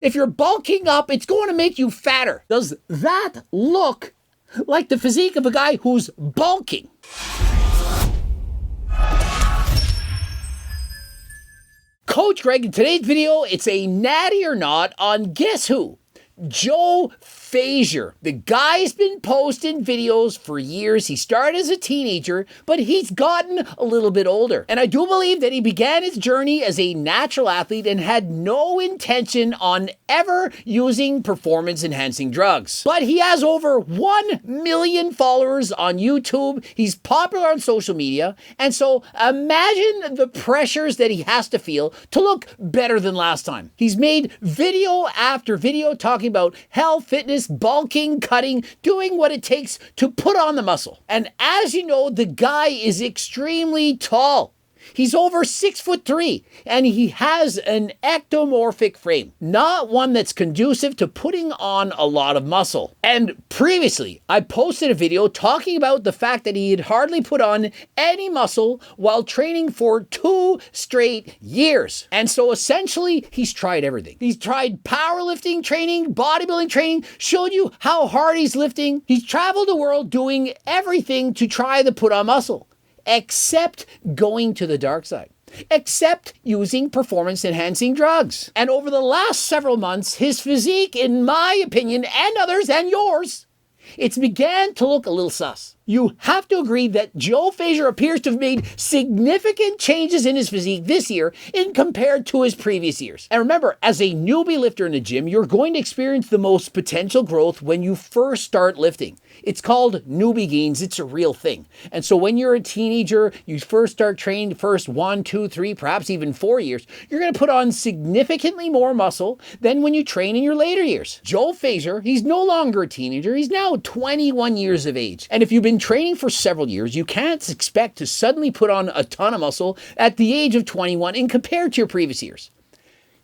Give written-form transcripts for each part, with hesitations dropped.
If you're bulking up, it's going to make you fatter. Does that look like the physique of a guy who's bulking? Coach Greg, in today's video, it's a natty or not on guess who? Joe Fazer. The guy's been posting videos for years. He started as a teenager, but he's gotten a little bit older. And I do believe that he began his journey as a natural athlete and had no intention on ever using performance-enhancing drugs. But he has over 1 million followers on YouTube. He's popular on social media. And so imagine the pressures that he has to feel to look better than last time. He's made video after video talking about health, fitness, bulking, cutting, doing what it takes to put on the muscle. And as you know, the guy is extremely tall. He's over 6'3", and he has an ectomorphic frame, not one that's conducive to putting on a lot of muscle. And previously, I posted a video talking about the fact that he had hardly put on any muscle while training for 2 straight years. And so essentially, he's tried everything. He's tried powerlifting training, bodybuilding training, showed you how hard he's lifting. He's traveled the world doing everything to try to put on muscle, except going to the dark side, except using performance-enhancing drugs. And over the last several months, his physique, in my opinion, and others, and yours, it's began to look a little sus. You have to agree that Joe Fazer appears to have made significant changes in his physique this year in compared to his previous years. And remember, as a newbie lifter in the gym, you're going to experience the most potential growth when you first start lifting. It's called newbie gains. It's a real thing. And so when you're a teenager, you first start training the first 1, 2, 3, perhaps even 4 years, you're going to put on significantly more muscle than when you train in your later years. Joe Fazer, he's no longer a teenager. He's now 21 years of age. And if you've been training for several years, you can't expect to suddenly put on a ton of muscle at the age of 21 and compared to your previous years.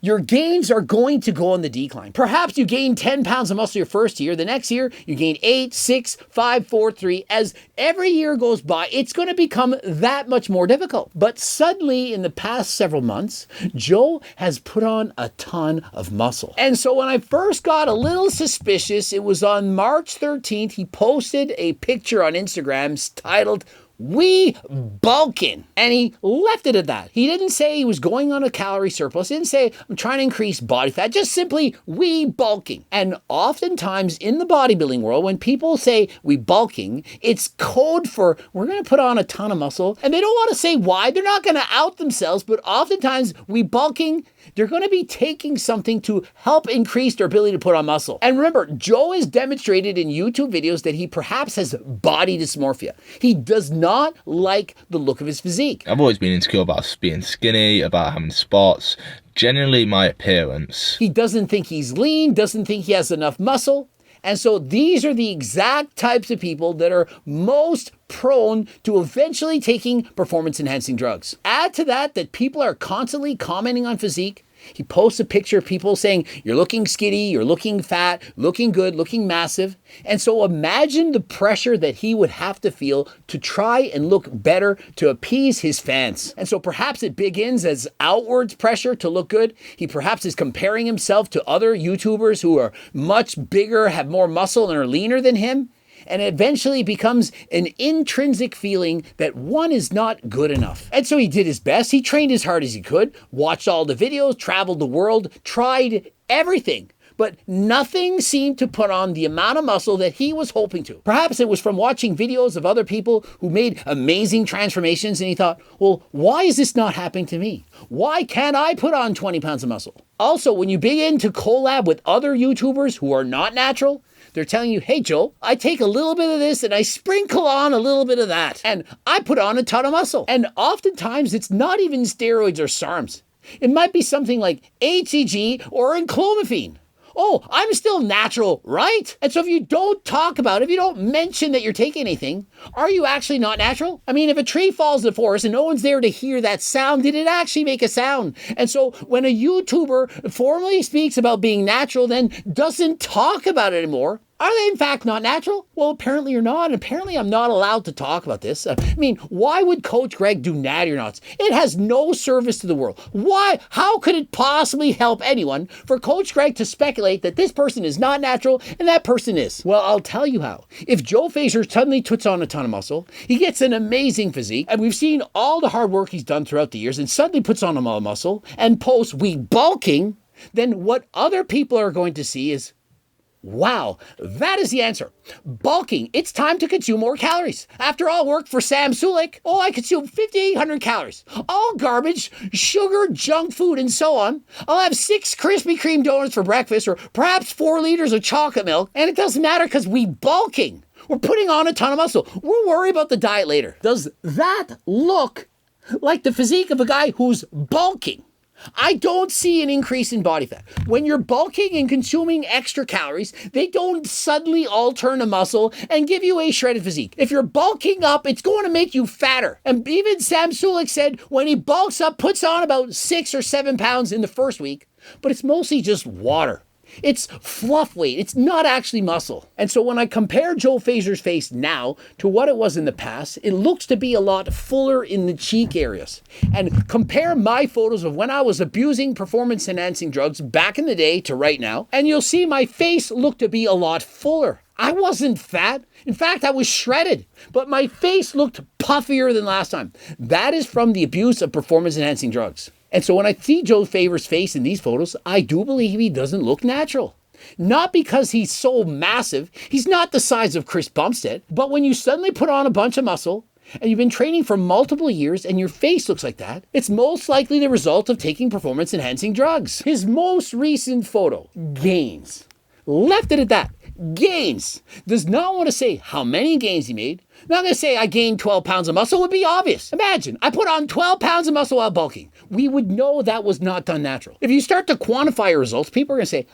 Your gains are going to go on the decline. Perhaps you gain 10 pounds of muscle your first year. The next year, you gain 8, 6, 5, 4, 3. As every year goes by, it's going to become that much more difficult. But suddenly, in the past several months, Joe has put on a ton of muscle. And so when I first got a little suspicious, it was on March 13th, he posted a picture on Instagram titled, "We bulking," and he left it at that. He didn't say he was going on a calorie surplus. He didn't say, "I'm trying to increase body fat," just simply, "we bulking." And oftentimes in the bodybuilding world, when people say we bulking, it's code for we're going to put on a ton of muscle, and they don't want to say why. They're not going to out themselves, but oftentimes we bulking, they're going to be taking something to help increase their ability to put on muscle. And remember, Joe has demonstrated in YouTube videos that he perhaps has body dysmorphia. He does not like the look of his physique. I've always been insecure about being skinny, about having spots, generally my appearance. He doesn't think he's lean, doesn't think he has enough muscle. And so these are the exact types of people that are most prone to eventually taking performance-enhancing drugs. Add to that people are constantly commenting on physique. He posts a picture of people saying, "You're looking skinny, you're looking fat, looking good, looking massive." And so imagine the pressure that he would have to feel to try and look better to appease his fans. And so perhaps it begins as outwards pressure to look good. He perhaps is comparing himself to other YouTubers who are much bigger, have more muscle, and are leaner than him. And it eventually becomes an intrinsic feeling that one is not good enough. And so he did his best. He trained as hard as he could, watched all the videos, traveled the world, tried everything. But nothing seemed to put on the amount of muscle that he was hoping to. Perhaps it was from watching videos of other people who made amazing transformations, and he thought, well, why is this not happening to me? Why can't I put on 20 pounds of muscle? Also, when you begin to collab with other YouTubers who are not natural, they're telling you, "Hey, Joe, I take a little bit of this and I sprinkle on a little bit of that, and I put on a ton of muscle." And oftentimes, it's not even steroids or SARMs. It might be something like HCG or enclomiphene. Oh, I'm still natural, right? And so if you don't talk about it, if you don't mention that you're taking anything, are you actually not natural? I mean, if a tree falls in the forest and no one's there to hear that sound, did it actually make a sound? And so when a YouTuber formally speaks about being natural, then doesn't talk about it anymore, Are they in fact not natural? Well, apparently you're not, and apparently I'm not allowed to talk about this. Why would Coach Greg do natty or nots? It has no service to the world. Why? How could it possibly help anyone for Coach Greg to speculate that this person is not natural and that person is? Well, I'll tell you how. If Joe Fazer suddenly puts on a ton of muscle, he gets an amazing physique, and we've seen all the hard work he's done throughout the years, and suddenly puts on a lot of muscle and posts "we bulking," then what other people are going to see is, wow, that is the answer. Bulking. It's time to consume more calories. After all work for Sam Sulik, I consume 5,800 calories. All garbage, sugar, junk food, and so on. I'll have 6 Krispy Kreme donuts for breakfast, or perhaps 4 liters of chocolate milk, and it doesn't matter because we bulking. We're putting on a ton of muscle. We'll worry about the diet later. Does that look like the physique of a guy who's bulking? I don't see an increase in body fat. When you're bulking and consuming extra calories, they don't suddenly all turn to muscle and give you a shredded physique. If you're bulking up, it's going to make you fatter. And even Sam Sulik said when he bulks up, puts on about 6 or 7 pounds in the first week, but it's mostly just water. It's fluff weight. It's not actually muscle. And so when I compare Joe Fazer's face now to what it was in the past, it looks to be a lot fuller in the cheek areas. And compare my photos of when I was abusing performance-enhancing drugs back in the day to right now, and you'll see my face look to be a lot fuller. I wasn't fat. In fact, I was shredded, but my face looked puffier than last time. That is from the abuse of performance-enhancing drugs. And so when I see Joe Fazer's face in these photos, I do believe he doesn't look natural. Not because he's so massive. He's not the size of Chris Bumstead. But when you suddenly put on a bunch of muscle, and you've been training for multiple years and your face looks like that, it's most likely the result of taking performance-enhancing drugs. His most recent photo, gains. Left it at that. Gains. Does not want to say how many gains he made. Not going to say I gained 12 pounds of muscle. It would be obvious. Imagine, I put on 12 pounds of muscle while bulking. We would know that was not done natural. If you start to quantify your results, people are going to say,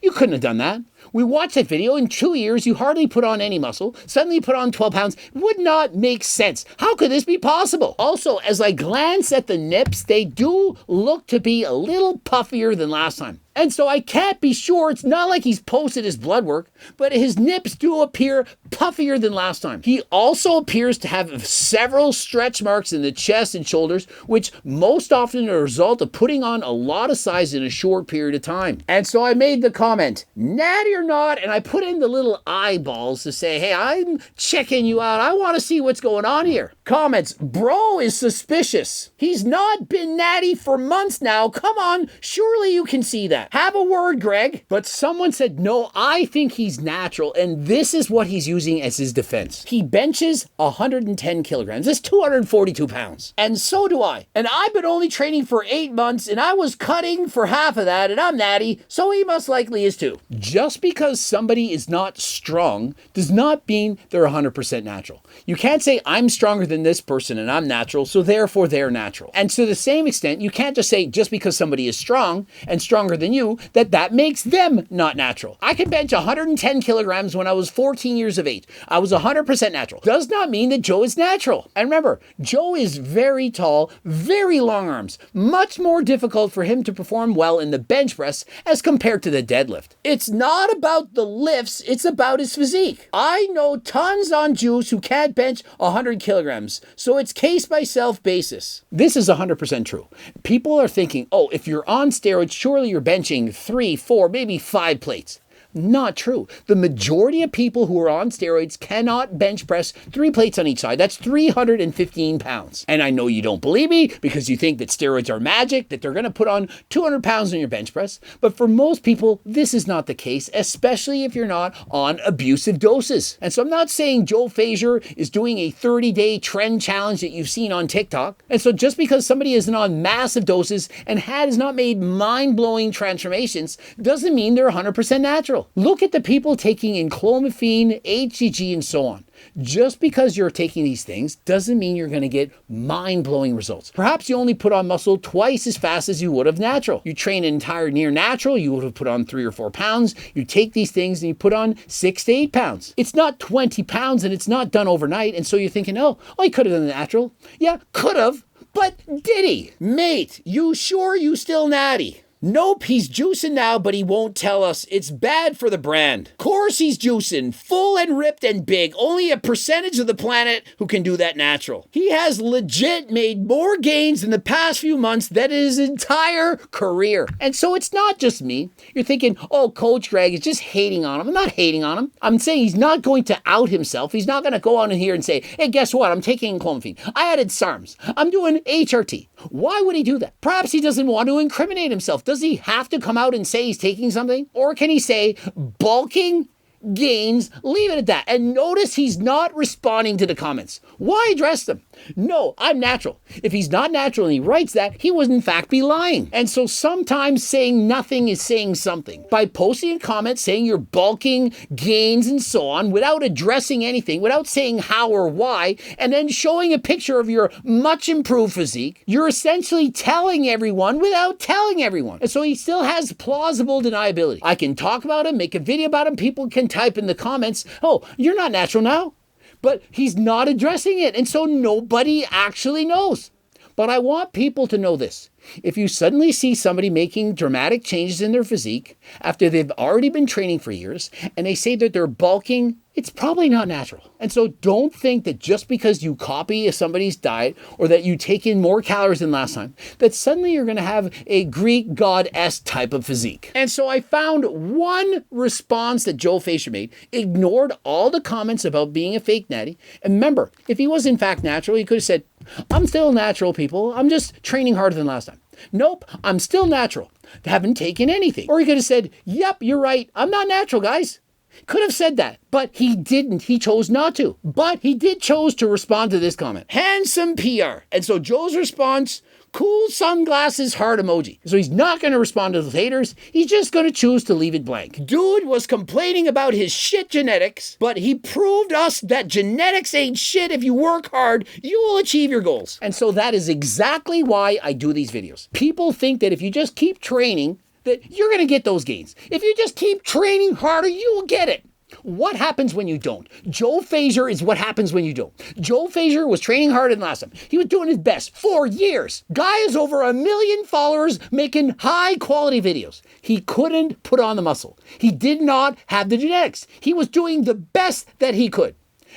you couldn't have done that. We watched that video. In 2 years, you hardly put on any muscle. Suddenly you put on 12 pounds. It would not make sense. How could this be possible? Also, as I glance at the nips, they do look to be a little puffier than last time. And so I can't be sure. It's not like he's posted his blood work, but his nips do appear puffier than last time. He also appears to have several stretch marks in the chest and shoulders, which most often are a result of putting on a lot of size in a short period of time. And so I made the comment, natty or not, and I put in the little eyeballs to say, hey, I'm checking you out. I want to see what's going on here. Comments, bro is suspicious. He's not been natty for months now. Come on, surely you can see that. Have a word, Greg. But someone said, no, I think he's natural, and this is what he's using as his defense. He benches 110 kilograms. That's 242 pounds. And so do I. And I've been only training for 8 months, and I was cutting for half of that, and I'm natty, so he most likely is too. Just because somebody is not strong does not mean they're 100% natural. You can't say, I'm stronger than this person, and I'm natural, so therefore they're natural. And to the same extent, you can't just say, just because somebody is strong and stronger than you, that makes them not natural. I could bench 110 kilograms when I was 14 years of age. I was 100% natural. Does not mean that Joe is natural. And remember, Joe is very tall, very long arms. Much more difficult for him to perform well in the bench press as compared to the deadlift. It's not about the lifts, it's about his physique. I know tons on Jews who can't bench 100 kilograms, so it's case by self basis. This is 100% true. People are thinking, if you're on steroids, surely you're benching 3, 4, maybe 5 plates. Not true. The majority of people who are on steroids cannot bench press 3 plates on each side. That's 315 pounds. And I know you don't believe me because you think that steroids are magic, that they're going to put on 200 pounds on your bench press. But for most people, this is not the case, especially if you're not on abusive doses. And so I'm not saying Joe Fazer is doing a 30-day trend challenge that you've seen on TikTok. And so just because somebody isn't on massive doses and has not made mind-blowing transformations doesn't mean they're 100% natural. Look at the people taking in clomiphene, HCG, and so on. Just because you're taking these things doesn't mean you're going to get mind-blowing results. Perhaps you only put on muscle twice as fast as you would have natural. You train an entire near natural, you would have put on 3 or 4 pounds. You take these things and you put on 6 to 8 pounds. It's not 20 pounds and it's not done overnight. And so you're thinking, he could have done the natural. Yeah, could have, but did he? Mate, you sure you still natty? Nope, he's juicing now, but he won't tell us. It's bad for the brand. Of course he's juicing, full and ripped and big. Only a percentage of the planet who can do that natural. He has legit made more gains in the past few months than his entire career. And so it's not just me. You're thinking, oh, Coach Greg is just hating on him. I'm not hating on him. I'm saying he's not going to out himself. He's not going to go on in here and say, hey, guess what? I'm taking clomiphene. I added SARMs. I'm doing HRT. Why would he do that? Perhaps he doesn't want to incriminate himself. Does he have to come out and say he's taking something? Or can he say bulking gains, leave it at that? And notice he's not responding to the comments. Why address them? No, I'm natural. If he's not natural and he writes that, he would in fact be lying. And so sometimes saying nothing is saying something. By posting a comment saying you're bulking gains and so on without addressing anything, without saying how or why, and then showing a picture of your much improved physique, you're essentially telling everyone without telling everyone. And so he still has plausible deniability. I can talk about him, make a video about him, people can type in the comments, oh, you're not natural now. But he's not addressing it, and so nobody actually knows. But I want people to know this. If you suddenly see somebody making dramatic changes in their physique after they've already been training for years, and they say that they're bulking, it's probably not natural. And so don't think that just because you copy somebody's diet or that you take in more calories than last time, that suddenly you're going to have a Greek goddess type of physique. And so I found one response that Joe Fazer made, ignored all the comments about being a fake natty. And remember, if he was in fact natural, he could have said, I'm still natural, people. I'm just training harder than last time. Nope, I'm still natural. Haven't taken anything. Or he could have said, yep, you're right. I'm not natural, guys. Could have said that, but he didn't. He chose not to. But he did chose to respond to this comment. Handsome PR. And so Joe's response, cool sunglasses heart emoji. So he's not going to respond to the haters. He's just going to choose to leave it blank. Dude was complaining about his shit genetics, but he proved us that genetics ain't shit. If you work hard, you will achieve your goals. And so that is exactly why I do these videos. People think that if you just keep training, that you're going to get those gains. If you just keep training harder, you will get it. What happens when you don't? Joe Fazer is what happens when you don't. Joe Fazer was training harder than last time. He was doing his best for years. Guy has over 1 million followers making high quality videos. He couldn't put on the muscle. He did not have the genetics. He was doing the best that he could.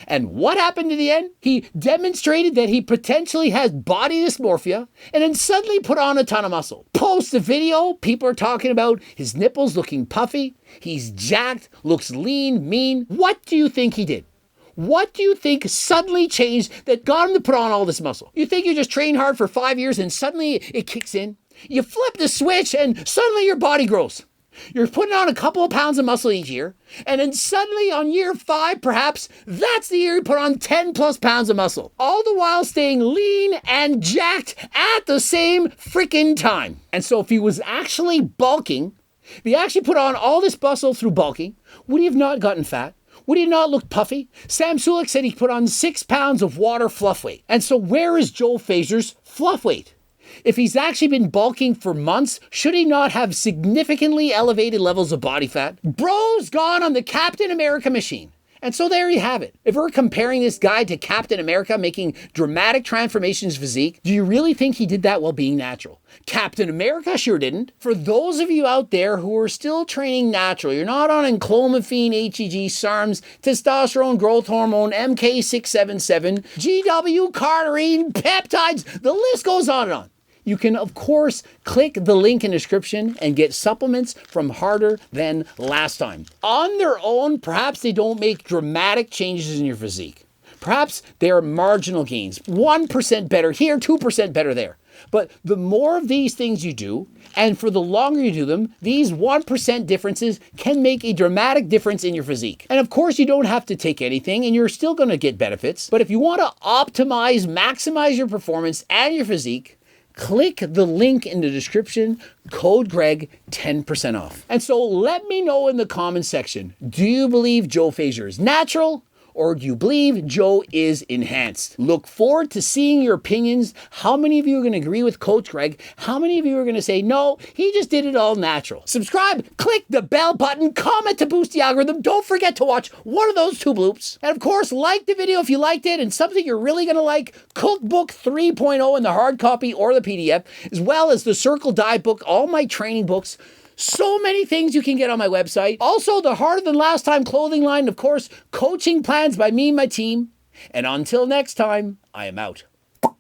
And what happened in the end? He demonstrated that he potentially has body dysmorphia and then suddenly put on a ton of muscle. Post the video, people are talking about his nipples looking puffy. He's jacked, looks lean, mean. What do you think he did? What do you think suddenly changed that got him to put on all this muscle? You think you just train hard for 5 years and suddenly it kicks in? You flip the switch and suddenly your body grows. You're putting on a couple of pounds of muscle each year, and then suddenly on year 5, perhaps, that's the year you put on 10 plus pounds of muscle. All the while staying lean and jacked at the same freaking time. And so if he was actually bulking, if he actually put on all this muscle through bulking, would he have not gotten fat? Would he not look puffy? Sam Sulek said he put on 6 pounds of water fluff weight. And so where is Joe Fazer's fluff weight? If he's actually been bulking for months, should he not have significantly elevated levels of body fat? Bro's gone on the Captain America machine. And so there you have it. If we're comparing this guy to Captain America making dramatic transformations in physique, do you really think he did that while being natural? Captain America sure didn't. For those of you out there who are still training natural, you're not on clomiphene, HEG, SARMs, testosterone growth hormone, MK677, GW, carnitine, peptides, the list goes on and on. You can, of course, click the link in the description and get supplements from Harder Than Last Time. On their own, perhaps they don't make dramatic changes in your physique. Perhaps they're marginal gains, 1% better here, 2% better there. But the more of these things you do, and for the longer you do them, these 1% differences can make a dramatic difference in your physique. And of course, you don't have to take anything, and you're still going to get benefits. But if you want to optimize, maximize your performance and your physique, click the link in the description, code Greg, 10% off. And so let me know in the comment section, do you believe Joe Fazer is natural or do you believe Joe is enhanced? Look forward to seeing your opinions. How many of you are going to agree with Coach Greg? How many of you are going to say, no, he just did it all natural? Subscribe, click the bell button, comment to boost the algorithm. Don't forget to watch one of those 2 bloops. And of course, like the video if you liked it, and something you're really going to like, Cookbook 3.0 in the hard copy or the PDF, as well as the Circle Dive book, all my training books. So many things you can get on my website. Also, the Harder Than Last Time clothing line, of course, coaching plans by me and my team. And until next time, I am out.